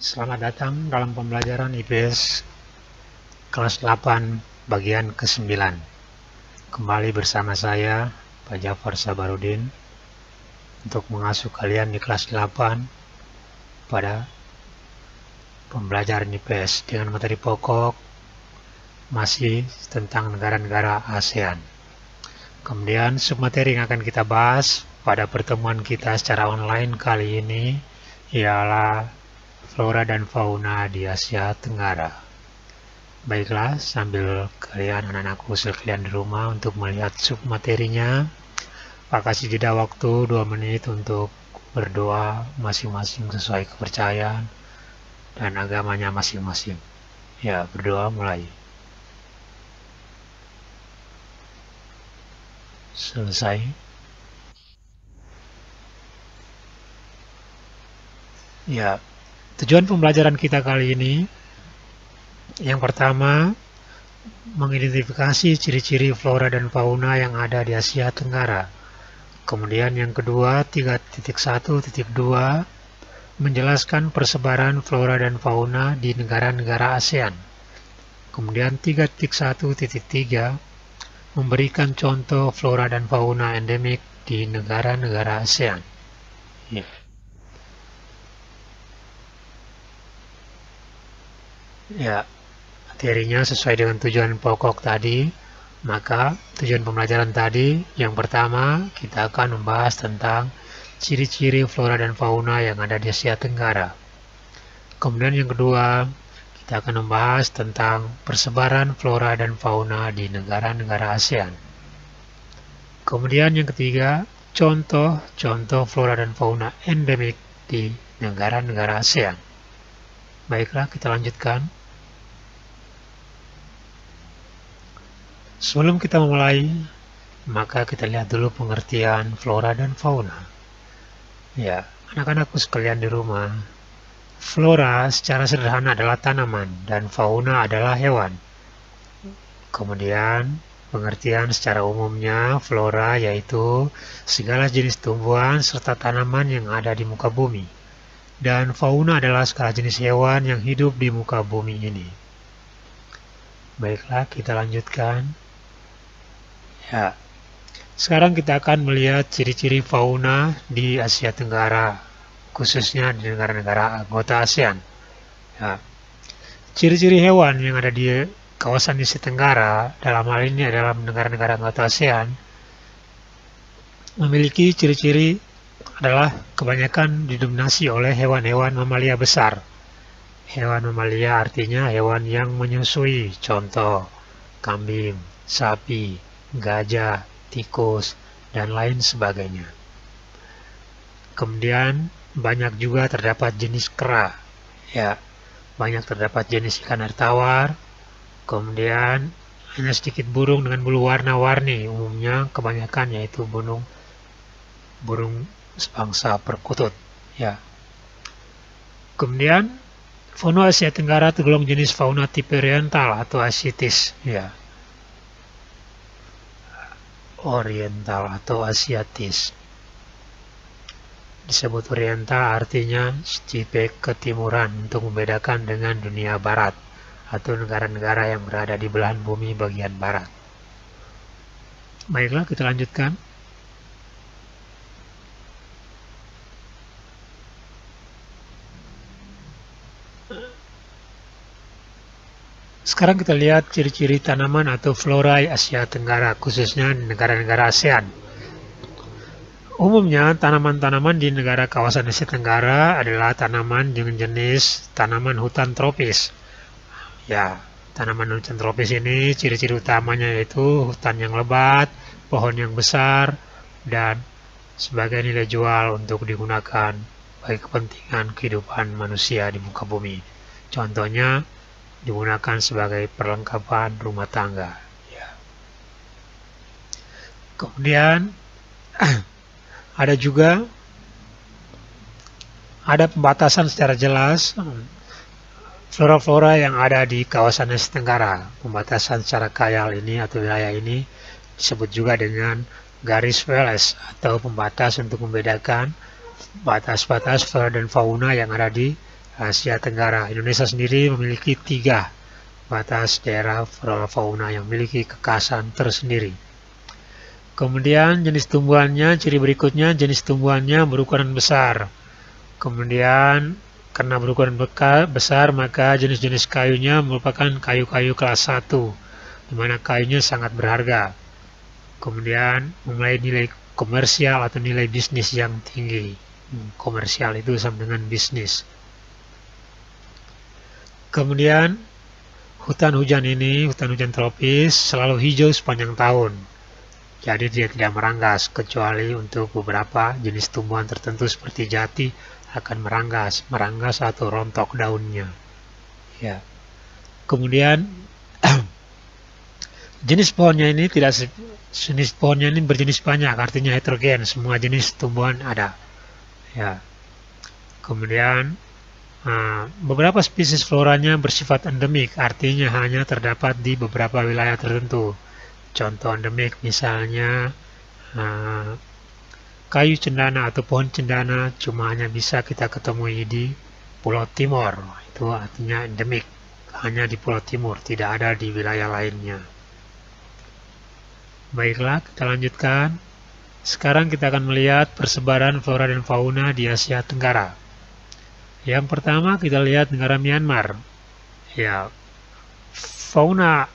Selamat datang dalam pembelajaran IPS kelas 8 bagian ke-9. Kembali bersama saya, Pak Jafar Sabarudin, untuk mengasuh kalian di kelas 8 pada pembelajaran IPS dengan materi pokok masih tentang negara-negara ASEAN. Kemudian submateri yang akan kita bahas pada pertemuan kita secara online kali ini ialah flora dan fauna di Asia Tenggara. Baiklah, sambil kalian anak-anakku usul kalian di rumah untuk melihat submaterinya, Pak kasih jeda waktu 2 menit untuk berdoa masing-masing sesuai kepercayaan dan agamanya masing-masing. Ya, berdoa mulai. Selesai. Ya, tujuan pembelajaran kita kali ini yang pertama, mengidentifikasi ciri-ciri flora dan fauna yang ada di Asia Tenggara. Kemudian yang kedua, 3.1.2, menjelaskan persebaran flora dan fauna di negara-negara ASEAN. Kemudian 3.1.3, memberikan contoh flora dan fauna endemik di negara-negara ASEAN. Ya, materinya sesuai dengan tujuan pokok tadi. Maka tujuan pembelajaran tadi, yang pertama kita akan membahas tentang ciri-ciri flora dan fauna yang ada di Asia Tenggara. Kemudian yang kedua, kita akan membahas tentang persebaran flora dan fauna di negara-negara ASEAN. Kemudian yang ketiga, contoh flora dan fauna endemik di negara-negara ASEAN. Baiklah, kita lanjutkan. Sebelum kita memulai, maka kita lihat dulu pengertian flora dan fauna. Ya, anak-anakku sekalian di rumah, flora secara sederhana adalah tanaman dan fauna adalah hewan. Kemudian, pengertian secara umumnya, flora yaitu segala jenis tumbuhan serta tanaman yang ada di muka bumi. Dan fauna adalah segala jenis hewan yang hidup di muka bumi ini. Baiklah, kita lanjutkan. Ya, sekarang kita akan melihat ciri-ciri fauna di Asia Tenggara, khususnya di negara-negara anggota ASEAN. Ya, ciri-ciri hewan yang ada di kawasan Asia Tenggara, dalam hal ini adalah negara-negara anggota ASEAN, memiliki ciri-ciri adalah kebanyakan didominasi oleh hewan-hewan mamalia besar. Hewan mamalia artinya hewan yang menyusui, contoh kambing, sapi, gajah, tikus, dan lain sebagainya. Kemudian banyak juga terdapat jenis kera. Ya, banyak terdapat jenis ikan air tawar. Kemudian hanya sedikit burung dengan bulu warna-warni, umumnya kebanyakan yaitu burung sebangsa perkutut. Ya. Kemudian fauna Asia Tenggara tergolong jenis fauna tipe oriental atau asiatis. Ya. Oriental atau asiatis. Disebut oriental artinya tipe ketimuran untuk membedakan dengan dunia barat atau negara-negara yang berada di belahan bumi bagian barat. Baiklah, kita lanjutkan. Sekarang kita lihat ciri-ciri tanaman atau flora Asia Tenggara, khususnya di negara-negara ASEAN. Umumnya, tanaman-tanaman di negara kawasan Asia Tenggara adalah tanaman dengan jenis tanaman hutan tropis. Ya, tanaman hutan tropis ini ciri-ciri utamanya yaitu hutan yang lebat, pohon yang besar, dan sebagai nilai jual untuk digunakan bagi kepentingan kehidupan manusia di muka bumi. Contohnya, digunakan sebagai perlengkapan rumah tangga. Ya. Kemudian ada pembatasan secara jelas flora-flora yang ada di kawasan Asia Tenggara. Pembatasan secara khayal ini atau wilayah ini disebut juga dengan garis Wallace atau pembatas untuk membedakan batas-batas flora dan fauna yang ada di Asia Tenggara. Indonesia sendiri memiliki 3 batas daerah flora fauna yang memiliki kekhasan tersendiri. Kemudian jenis tumbuhannya, ciri berikutnya jenis tumbuhannya berukuran besar. Kemudian karena berukuran besar, maka jenis-jenis kayunya merupakan kayu-kayu kelas 1, di mana kayunya sangat berharga. Kemudian memiliki nilai komersial atau nilai bisnis yang tinggi. Komersial itu sama dengan bisnis. Kemudian hutan hujan tropis selalu hijau sepanjang tahun. Jadi dia tidak meranggas, kecuali untuk beberapa jenis tumbuhan tertentu seperti jati akan meranggas atau rontok daunnya. Ya. Kemudian jenis pohonnya ini berjenis banyak, artinya heterogen, semua jenis tumbuhan ada. Ya. Kemudian beberapa spesies floranya bersifat endemik, artinya hanya terdapat di beberapa wilayah tertentu. Contoh endemik misalnya kayu cendana atau pohon cendana cuma hanya bisa kita ketemui di Pulau Timur. Itu artinya endemik, hanya di Pulau Timur, tidak ada di wilayah lainnya. Baiklah, kita lanjutkan. Sekarang kita akan melihat persebaran flora dan fauna di Asia Tenggara. Yang pertama kita lihat negara Myanmar. Ya, fauna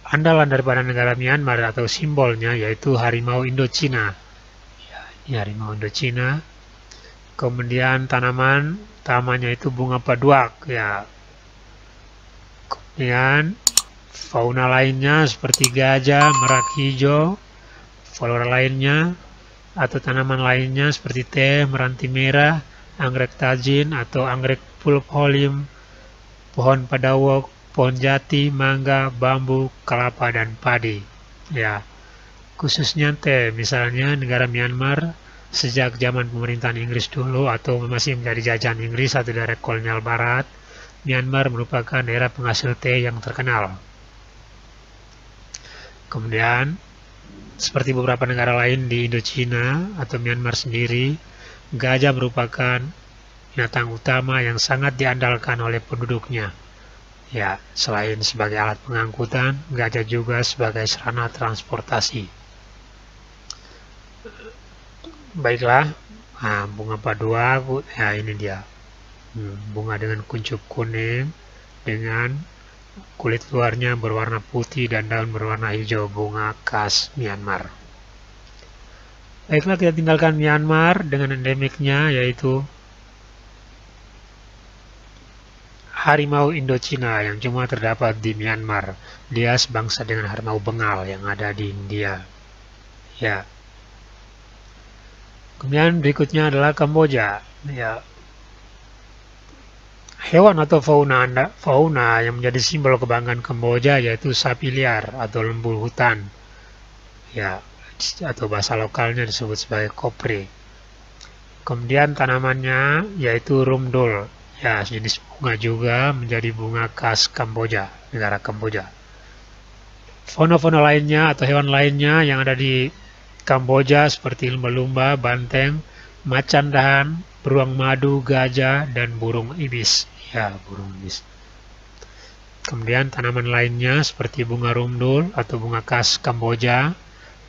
andalan daripada negara Myanmar atau simbolnya yaitu harimau Indochina. Ya, ini harimau Indochina. Kemudian tamannya itu bunga paduak. Ya. Kemudian fauna lainnya seperti gajah, merak hijau. Flora lainnya atau tanaman lainnya seperti teh, meranti merah, anggrek tajin atau anggrek pulpolim, pohon padawok, pohon jati, mangga, bambu, kelapa, dan padi. Ya, khususnya teh, misalnya negara Myanmar sejak zaman pemerintahan Inggris dulu atau masih menjadi jajahan Inggris atau daerah kolonial Barat, Myanmar merupakan daerah penghasil teh yang terkenal. Kemudian, seperti beberapa negara lain di Indochina atau Myanmar sendiri, gajah merupakan binatang utama yang sangat diandalkan oleh penduduknya. Ya, selain sebagai alat pengangkutan, gajah juga sebagai sarana transportasi. Baiklah, bunga paduak, ya ini dia. Bunga dengan kuncup kuning, dengan kulit luarnya berwarna putih dan daun berwarna hijau, bunga khas Myanmar. Baiklah, kita tinggalkan Myanmar dengan endemiknya yaitu harimau Indochina yang cuma terdapat di Myanmar. Dia sebangsa dengan harimau Bengal yang ada di India. Ya. Kemudian berikutnya adalah Kamboja. Ya. Hewan atau fauna yang menjadi simbol kebanggaan Kamboja yaitu sapi liar atau lembu hutan. Ya, atau bahasa lokalnya disebut sebagai kopre. Kemudian tanamannya yaitu rumdol. Ya, jenis bunga juga menjadi bunga khas Kamboja, negara Kamboja. Fauna-fauna lainnya atau hewan lainnya yang ada di Kamboja seperti lumba-lumba, banteng, macan dahan, beruang madu, gajah, dan burung ibis. Ya, burung ibis. Kemudian tanaman lainnya seperti bunga rumdol atau bunga khas Kamboja,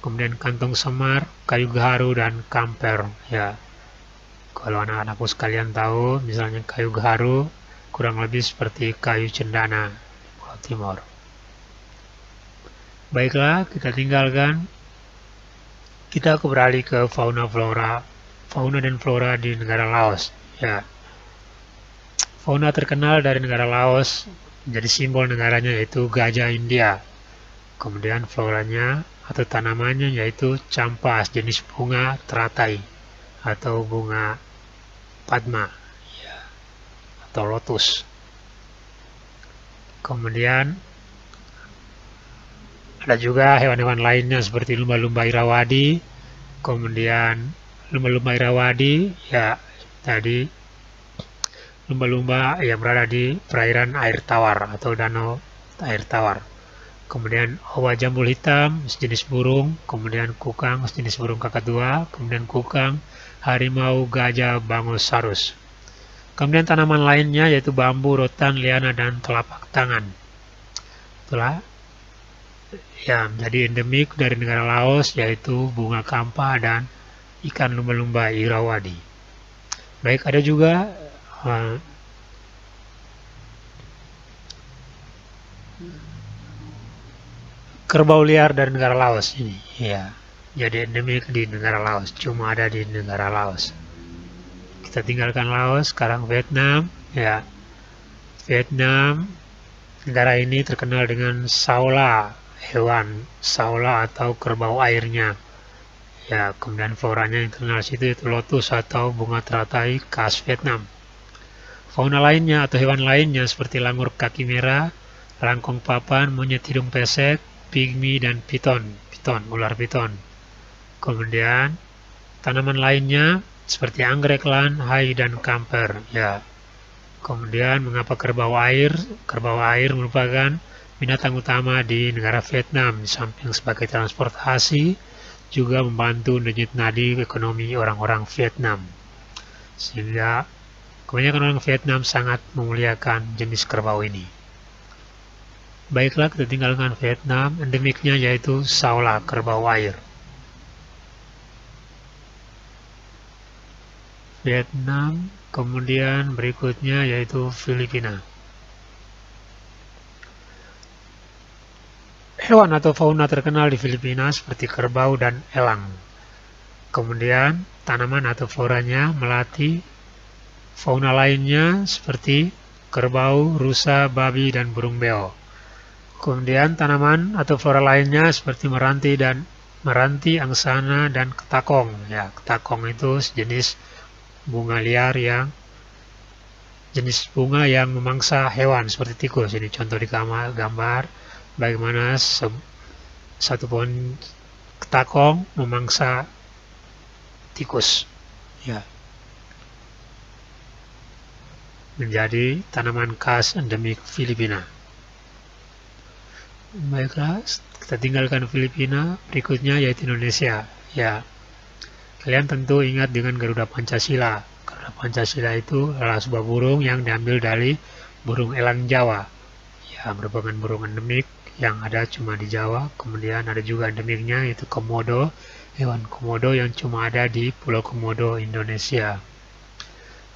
kemudian kantong semar, kayu gaharu, dan kamper. Ya. Kalau anak-anakku sekalian tahu, misalnya kayu gaharu kurang lebih seperti kayu cendana di Pulau Timur. Baiklah, kita tinggalkan. Kita beralih ke fauna dan flora di negara Laos. Ya. Fauna terkenal dari negara Laos menjadi simbol negaranya yaitu gajah India. Kemudian floranya atau tanamannya yaitu campas jenis bunga teratai atau bunga padma, ya, atau lotus. Kemudian ada juga hewan-hewan lainnya seperti lumba-lumba Irawadi. Kemudian lumba-lumba Irawadi, ya tadi lumba-lumba yang berada di perairan air tawar atau danau air tawar. Kemudian owa jambul hitam sejenis burung, kemudian kukang sejenis burung kakadua, kemudian kukang, harimau, gajah, bangos, sarus. Kemudian tanaman lainnya yaitu bambu, rotan, liana, dan telapak tangan. Itulah ya menjadi endemik dari negara Laos, yaitu bunga kampa dan ikan lumba-lumba Irrawaddy. Baik, ada juga kerbau liar dari negara Laos ini, ya. Jadi endemik di negara Laos, cuma ada di negara Laos. Kita tinggalkan Laos, sekarang Vietnam, ya. Vietnam, negara ini terkenal dengan saola, hewan saola atau kerbau airnya. Ya, kemudian floranya yang terkenal situ itu lotus atau bunga teratai khas Vietnam. Fauna lainnya atau hewan lainnya seperti langur kaki merah, rangkong papan, monyet hidung pesek, pygmy, dan piton, ular piton. Kemudian tanaman lainnya seperti anggrek, lan, hai, dan kamper. Ya. Kemudian mengapa kerbau air? Kerbau air merupakan binatang utama di negara Vietnam. Di samping sebagai transportasi, juga membantu denyut nadi ekonomi orang-orang Vietnam. Sehingga kebanyakan orang Vietnam sangat memuliakan jenis kerbau ini. Baiklah, kita tinggalkan Vietnam. Endemiknya yaitu saola, kerbau air. Vietnam, kemudian berikutnya yaitu Filipina. Hewan atau fauna terkenal di Filipina seperti kerbau dan elang. Kemudian tanaman atau floranya melati. Fauna lainnya seperti kerbau, rusa, babi, dan burung beo. Kemudian tanaman atau flora lainnya seperti meranti, angsana, dan ketakong. Ya, ketakong itu sejenis bunga liar yang jenis bunga yang memangsa hewan seperti tikus. Ini contoh di gambar bagaimana satu pohon ketakong memangsa tikus. Ya. Menjadi tanaman khas endemik Filipina. Baiklah, kita tinggalkan Filipina, berikutnya yaitu Indonesia. Ya. Kalian tentu ingat dengan Garuda Pancasila. Garuda Pancasila itu adalah sebuah burung yang diambil dari burung elang Jawa. Ya, merupakan burung endemik yang ada cuma di Jawa. Kemudian ada juga endemiknya yaitu komodo, hewan komodo yang cuma ada di Pulau Komodo, Indonesia.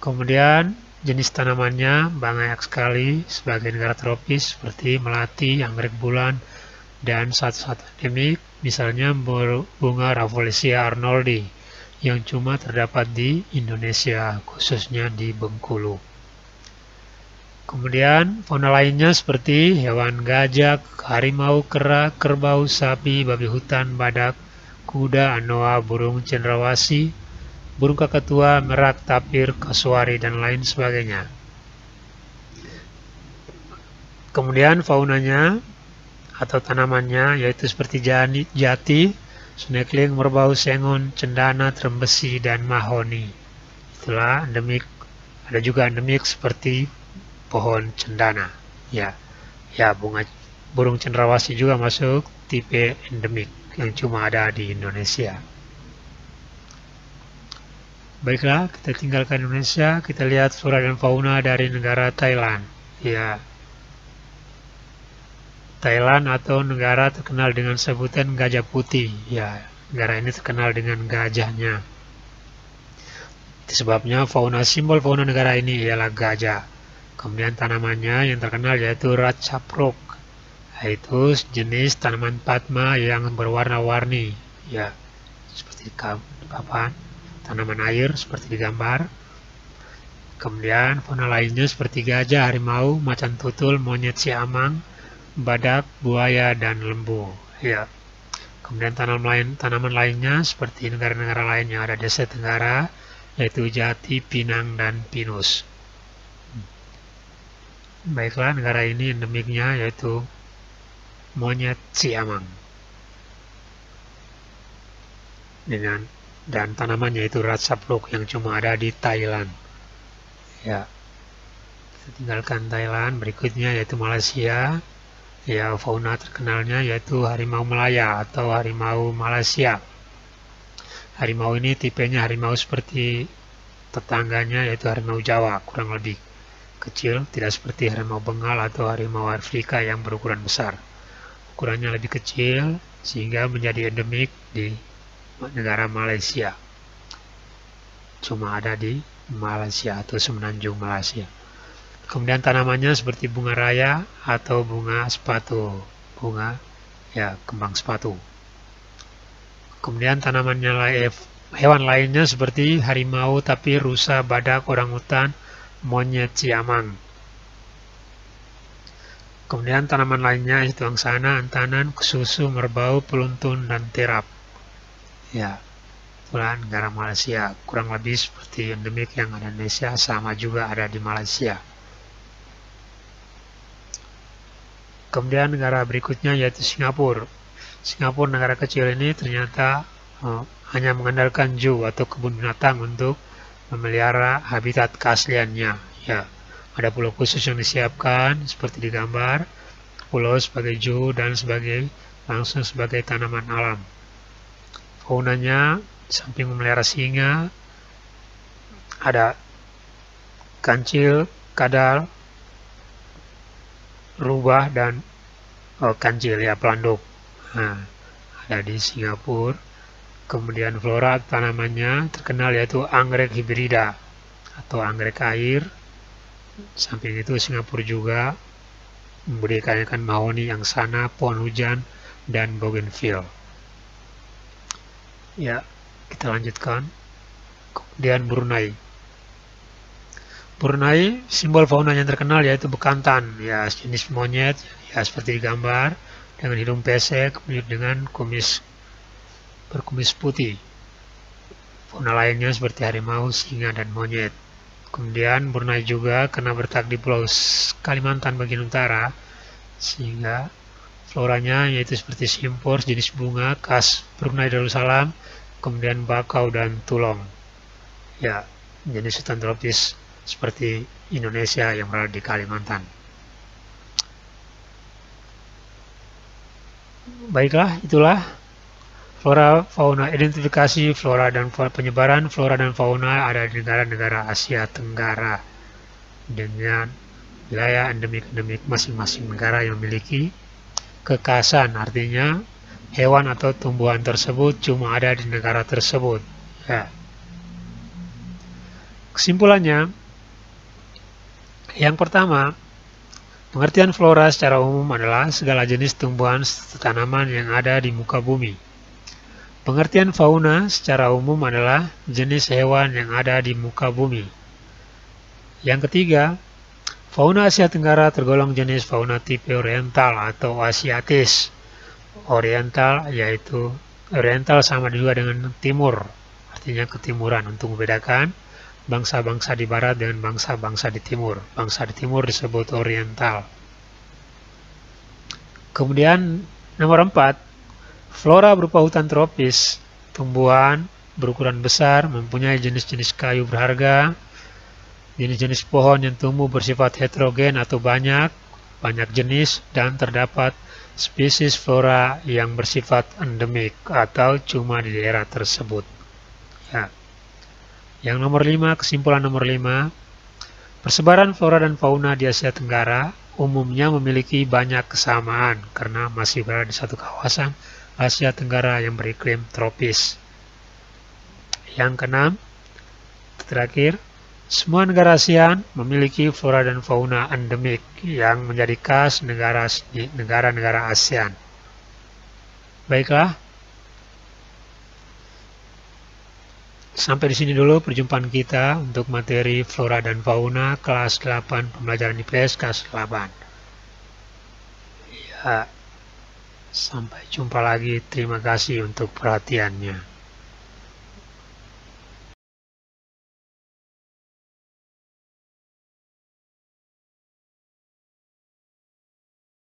Kemudian jenis tanamannya banyak sekali sebagai negara tropis seperti melati, anggrek bulan, dan satu-satu endemik misalnya bunga Rafflesia arnoldi yang cuma terdapat di Indonesia, khususnya di Bengkulu. Kemudian fauna lainnya seperti hewan gajah, harimau, kera, kerbau, sapi, babi hutan, badak, kuda, anoa, burung cendrawasih, burung kakatua, merak, tapir, kasuari, dan lain sebagainya. Kemudian faunanya atau tanamannya yaitu seperti jati, sunekling, merbau, sengon, cendana, trembesi, dan mahoni. Itulah endemik. Ada juga endemik seperti pohon cendana. Ya, burung cendrawasih juga masuk tipe endemik yang cuma ada di Indonesia. Baiklah, kita tinggalkan Indonesia. Kita lihat flora dan fauna dari negara Thailand. Ya. Thailand atau negara terkenal dengan sebutan gajah putih. Ya, negara ini terkenal dengan gajahnya. Itu sebabnya simbol fauna negara ini ialah gajah. Kemudian tanamannya yang terkenal yaitu ratchaprok, yaitu jenis tanaman padma yang berwarna-warni. Ya, seperti tanaman air seperti di gambar. Kemudian fauna lainnya seperti gajah, harimau, macan tutul, monyet siamang, badak, buaya, dan lembu. Ya. Kemudian tanaman lainnya seperti negara-negara lain yang ada di Asia Tenggara, yaitu jati, pinang, dan pinus. Baiklah, negara ini endemiknya yaitu monyet siamang. Dan tanamannya yaitu ratchaprok yang cuma ada di Thailand. Ya. Kita tinggalkan Thailand, berikutnya yaitu Malaysia. Ya, fauna terkenalnya yaitu harimau Malaya atau harimau Malaysia. Harimau ini tipenya harimau seperti tetangganya yaitu harimau Jawa, kurang lebih kecil, tidak seperti harimau Bengal atau harimau Afrika yang berukuran besar. Ukurannya lebih kecil sehingga menjadi endemik di negara Malaysia. Cuma ada di Malaysia atau semenanjung Malaysia. Kemudian tanamannya seperti bunga raya atau bunga sepatu, kembang sepatu. Kemudian tanamannya hewan lainnya seperti harimau, tapi rusa, badak, orangutan, monyet, siamang. Kemudian tanaman lainnya itu angsana, antanan, susu, merbau, peluntun, dan terap. Ya, itulah negara Malaysia. Kurang lebih seperti endemik yang ada di Indonesia, sama juga ada di Malaysia. Kemudian negara berikutnya yaitu Singapura. Singapura, negara kecil ini ternyata hanya mengandalkan zoo atau kebun binatang untuk memelihara habitat keasliannya. Ya, ada pulau khusus yang disiapkan seperti di gambar, pulau sebagai zoo dan langsung sebagai tanaman alam. Faunanya, samping memelihara singa, ada kancil, kadal, rubah, dan kancil, ya, pelanduk. Nah, ada di Singapura. Kemudian flora tanamannya terkenal yaitu anggrek hibrida atau anggrek air. Samping itu Singapura juga membudidayakan mahoni, angsana, pohon hujan, dan bougainville. Ya, kita lanjutkan. Kemudian Brunei. Brunei, simbol fauna yang terkenal yaitu bekantan, ya, jenis monyet, ya, seperti di gambar, dengan hidung pesek, kemudian dengan berkumis putih. Fauna lainnya seperti harimau, singa, dan monyet. Kemudian Brunei juga karena bertak di Pulau Kalimantan bagian utara, sehingga floranya yaitu seperti simpor, jenis bunga khas Brunei Darussalam, kemudian bakau dan tulong. Ya, jenis hutan tropis seperti Indonesia yang berada di Kalimantan. Baiklah, itulah flora fauna, identifikasi flora dan fauna, penyebaran flora dan fauna ada di negara-negara Asia Tenggara dengan wilayah endemik masing-masing negara yang memiliki kekhasan, artinya hewan atau tumbuhan tersebut cuma ada di negara tersebut. Ya. Kesimpulannya, yang pertama, pengertian flora secara umum adalah segala jenis tumbuhan serta tanaman yang ada di muka bumi. Pengertian fauna secara umum adalah jenis hewan yang ada di muka bumi. Yang ketiga, fauna Asia Tenggara tergolong jenis fauna tipe oriental atau asiatis. Oriental yaitu oriental sama juga dengan timur, artinya ketimuran, untuk membedakan bangsa-bangsa di barat dengan bangsa-bangsa di timur. Bangsa di timur disebut oriental. Kemudian nomor 4, flora berupa hutan tropis, tumbuhan berukuran besar, mempunyai jenis-jenis kayu berharga, jenis-jenis pohon yang tumbuh bersifat heterogen atau banyak jenis, dan terdapat spesies flora yang bersifat endemik atau cuma di daerah tersebut. Ya. Yang nomor 5, kesimpulan nomor 5, persebaran flora dan fauna di Asia Tenggara umumnya memiliki banyak kesamaan karena masih berada di satu kawasan Asia Tenggara yang beriklim tropis. Yang keenam, terakhir, semua negara ASEAN memiliki flora dan fauna endemik yang menjadi khas negara-negara ASEAN. Baiklah, sampai di sini dulu perjumpaan kita untuk materi flora dan fauna kelas 8 pembelajaran IPS kelas 8. Ya, sampai jumpa lagi. Terima kasih untuk perhatiannya.